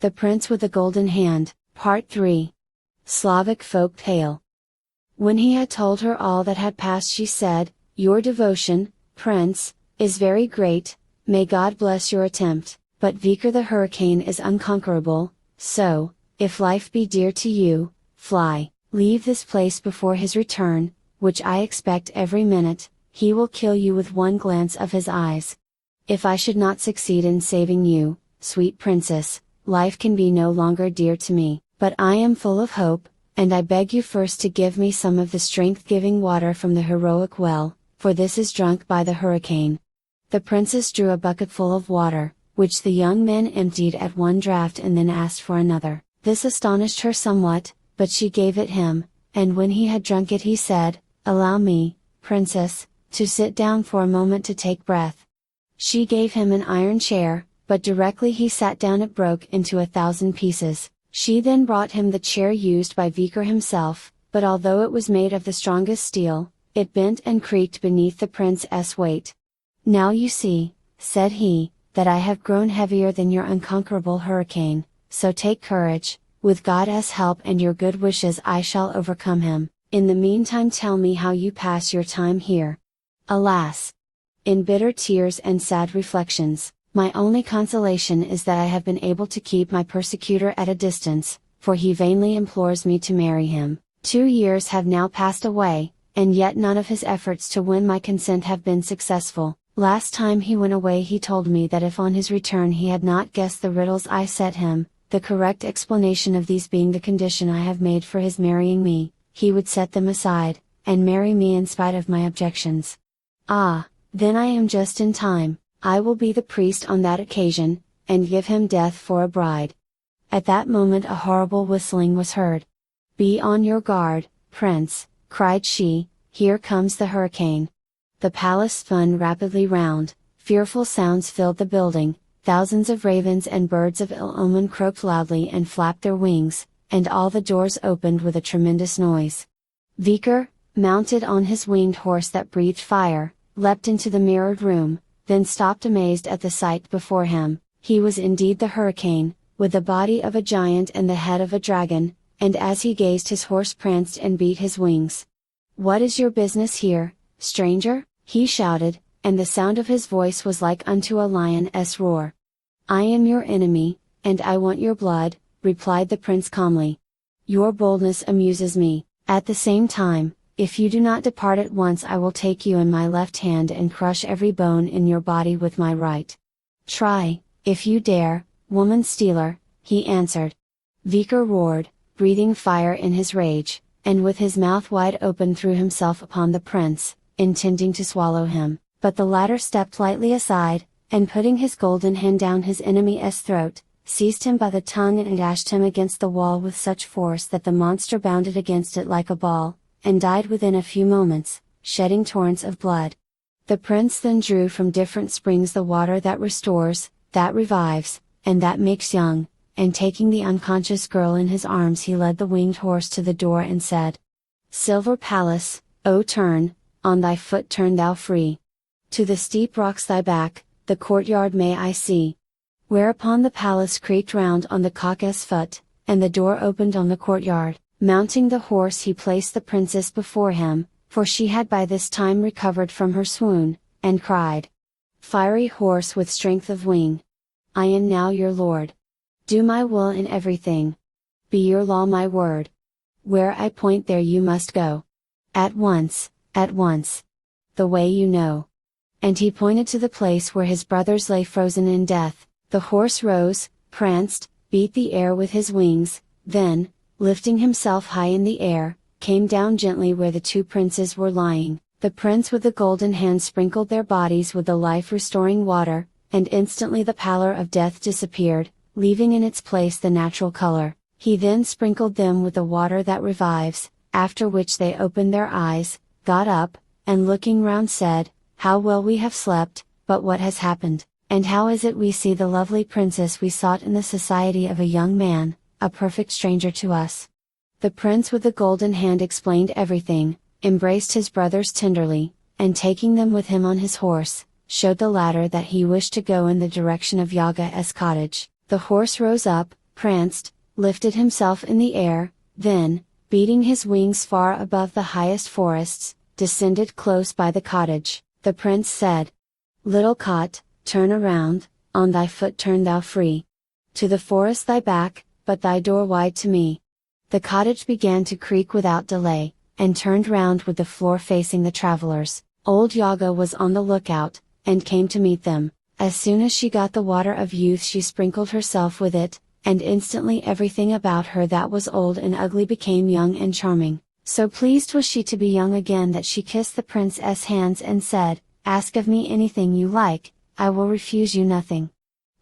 The Prince with the Golden Hand, Part 3. Slavic Folktale. When he had told her all that had passed, she said, "Your devotion, Prince, is very great, may God bless your attempt, but Vikar the hurricane is unconquerable, so, if life be dear to you, fly, leave this place before his return, which I expect every minute. He will kill you with one glance of his eyes. If I should not succeed in saving you, sweet princess, life can be no longer dear to me, but I am full of hope, and I beg you first to give me some of the strength-giving water from the heroic well, for this is drunk by the hurricane." The princess drew a bucketful of water, which the young man emptied at one draught and then asked for another. This astonished her somewhat, but she gave it him, and when he had drunk it he said, "Allow me, princess, to sit down for a moment to take breath." She gave him an iron chair, but directly he sat down it broke into 1,000 pieces. She then brought him the chair used by Vikar himself, but although it was made of the strongest steel, it bent and creaked beneath the prince's weight. "Now you see," said he, "that I have grown heavier than your unconquerable hurricane, so take courage, with God's help and your good wishes I shall overcome him. In the meantime tell me how you pass your time here." "Alas! In bitter tears and sad reflections, my only consolation is that I have been able to keep my persecutor at a distance, for he vainly implores me to marry him. 2 years have now passed away, and yet none of his efforts to win my consent have been successful. Last time he went away he told me that if on his return he had not guessed the riddles I set him, the correct explanation of these being the condition I have made for his marrying me, he would set them aside, and marry me in spite of my objections. Ah, then I am just in time. I will be the priest on that occasion, and give him death for a bride." At that moment a horrible whistling was heard. "Be on your guard, Prince," cried she, "here comes the hurricane." The palace spun rapidly round, fearful sounds filled the building, thousands of ravens and birds of ill omen croaked loudly and flapped their wings, and all the doors opened with a tremendous noise. Vikar, mounted on his winged horse that breathed fire, leapt into the mirrored room, then stopped amazed at the sight before him. He was indeed the hurricane, with the body of a giant and the head of a dragon, and as he gazed his horse pranced and beat his wings. "What is your business here, stranger?" he shouted, and the sound of his voice was like unto a lion's roar. "I am your enemy, and I want your blood," replied the prince calmly. "Your boldness amuses me. At the same time, if you do not depart at once I will take you in my left hand and crush every bone in your body with my right." "Try, if you dare, woman stealer," he answered. Vikar roared, breathing fire in his rage, and with his mouth wide open threw himself upon the prince, intending to swallow him, but the latter stepped lightly aside, and putting his golden hand down his enemy's throat, seized him by the tongue and dashed him against the wall with such force that the monster bounded against it like a ball, and died within a few moments, shedding torrents of blood. The prince then drew from different springs the water that restores, that revives, and that makes young, and taking the unconscious girl in his arms he led the winged horse to the door and said, "Silver Palace, O turn, on thy foot turn thou free. To the steep rocks thy back, the courtyard may I see." Whereupon the palace creaked round on the cock's foot, and the door opened on the courtyard. Mounting the horse he placed the princess before him, for she had by this time recovered from her swoon, and cried, "Fiery horse with strength of wing! I am now your lord. Do my will in everything. Be your law my word. Where I point there you must go. At once, the way you know." And he pointed to the place where his brothers lay frozen in death. The horse rose, pranced, beat the air with his wings, then, lifting himself high in the air, came down gently where the 2 princes were lying. The prince with the golden hand sprinkled their bodies with the life-restoring water, and instantly the pallor of death disappeared, leaving in its place the natural color. He then sprinkled them with the water that revives, after which they opened their eyes, got up, and looking round said, "How well we have slept, but what has happened, and how is it we see the lovely princess we sought in the society of a young man, a perfect stranger to us?" The prince with the golden hand explained everything, embraced his brothers tenderly, and taking them with him on his horse, showed the latter that he wished to go in the direction of Yaga's cottage. The horse rose up, pranced, lifted himself in the air, then, beating his wings far above the highest forests, descended close by the cottage. The prince said, "Little cot, turn around, on thy foot turn thou free. To the forest thy back, but thy door wide to me." The cottage began to creak without delay, and turned round with the floor facing the travelers. Old Yaga was on the lookout, and came to meet them. As soon as she got the water of youth she sprinkled herself with it, and instantly everything about her that was old and ugly became young and charming. So pleased was she to be young again that she kissed the prince's hands and said, "Ask of me anything you like, I will refuse you nothing."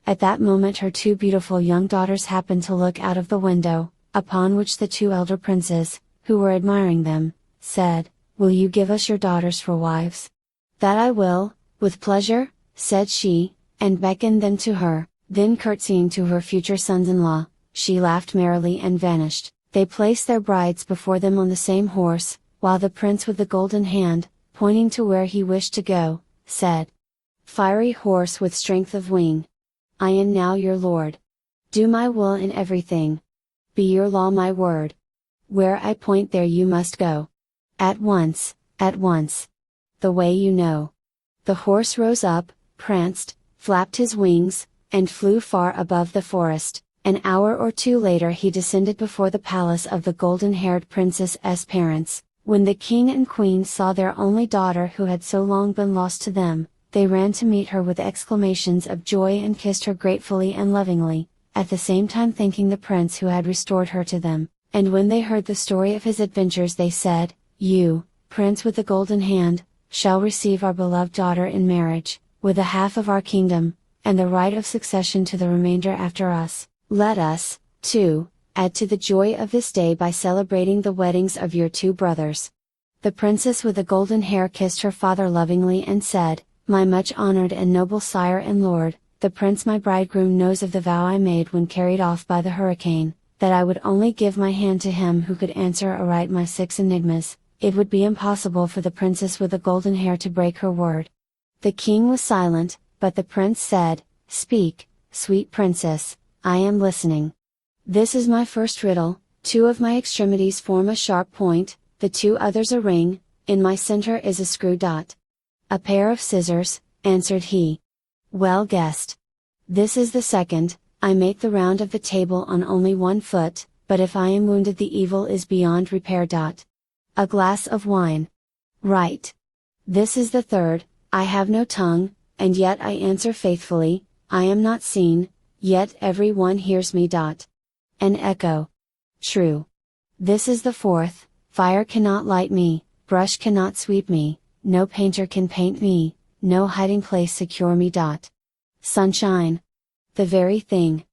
At that moment her two beautiful young daughters happened to look out of the window, upon which the two elder princes, who were admiring them, said, "Will you give us your daughters for wives?" "That I will, with pleasure," said she, and beckoned them to her. Then curtsying to her future sons-in-law, she laughed merrily and vanished. They placed their brides before them on the same horse, while the prince with the golden hand, pointing to where he wished to go, said, "Fiery horse with strength of wing, I am now your lord. Do my will in everything. Be your law my word. Where I point there you must go. At once, at once. The way you know." The horse rose up, pranced, flapped his wings, and flew far above the forest. An hour or two later he descended before the palace of the golden-haired princess's parents. When the king and queen saw their only daughter who had so long been lost to them, they ran to meet her with exclamations of joy and kissed her gratefully and lovingly, at the same time thanking the prince who had restored her to them. And when they heard the story of his adventures they said, "You, prince with the golden hand, shall receive our beloved daughter in marriage, with a half of our kingdom, and the right of succession to the remainder after us. Let us, too, add to the joy of this day by celebrating the weddings of your two brothers." The princess with the golden hair kissed her father lovingly and said, "My much honored and noble sire and lord, the prince my bridegroom knows of the vow I made when carried off by the hurricane, that I would only give my hand to him who could answer aright my 6 enigmas. It would be impossible for the princess with the golden hair to break her word." The king was silent, but the prince said, "Speak, sweet princess, I am listening." "This is my first riddle: 2 of my extremities form a sharp point, the 2 others a ring, in my center is a screw dot." "A pair of scissors," answered he. "Well guessed. This is the second: I make the round of the table on only 1 foot, but if I am wounded the evil is beyond repair. A glass of wine." "Right. This is the third: I have no tongue, and yet I answer faithfully, I am not seen, yet every one hears me. An echo." "True. This is the fourth: fire cannot light me, brush cannot sweep me, no painter can paint me, no hiding place secure me. Sunshine." "The very thing."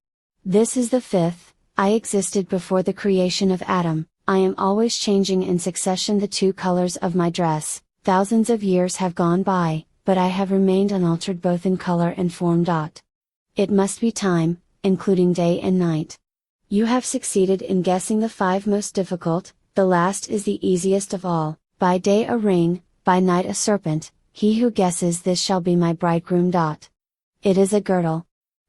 "This is the fifth: I existed before the creation of Adam, I am always changing in succession the 2 colors of my dress, thousands of years have gone by, but I have remained unaltered both in color and form. It must be time, including day and night. You have succeeded in guessing the 5 most difficult, the last is the easiest of all. By day a ring, by night a serpent, he who guesses this shall be my bridegroom. It is a girdle."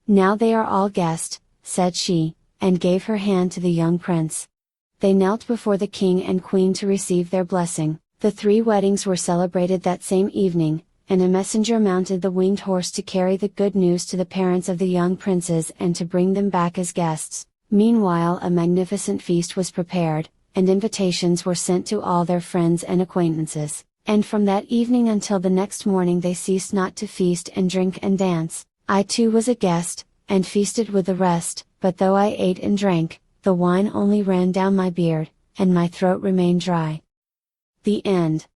"Now they are all guessed," said she, and gave her hand to the young prince. They knelt before the king and queen to receive their blessing. The 3 weddings were celebrated that same evening, and a messenger mounted the winged horse to carry the good news to the parents of the young princes and to bring them back as guests. Meanwhile a magnificent feast was prepared, and invitations were sent to all their friends and acquaintances, and from that evening until the next morning they ceased not to feast and drink and dance. I too was a guest, and feasted with the rest, but though I ate and drank, the wine only ran down my beard, and my throat remained dry. The end.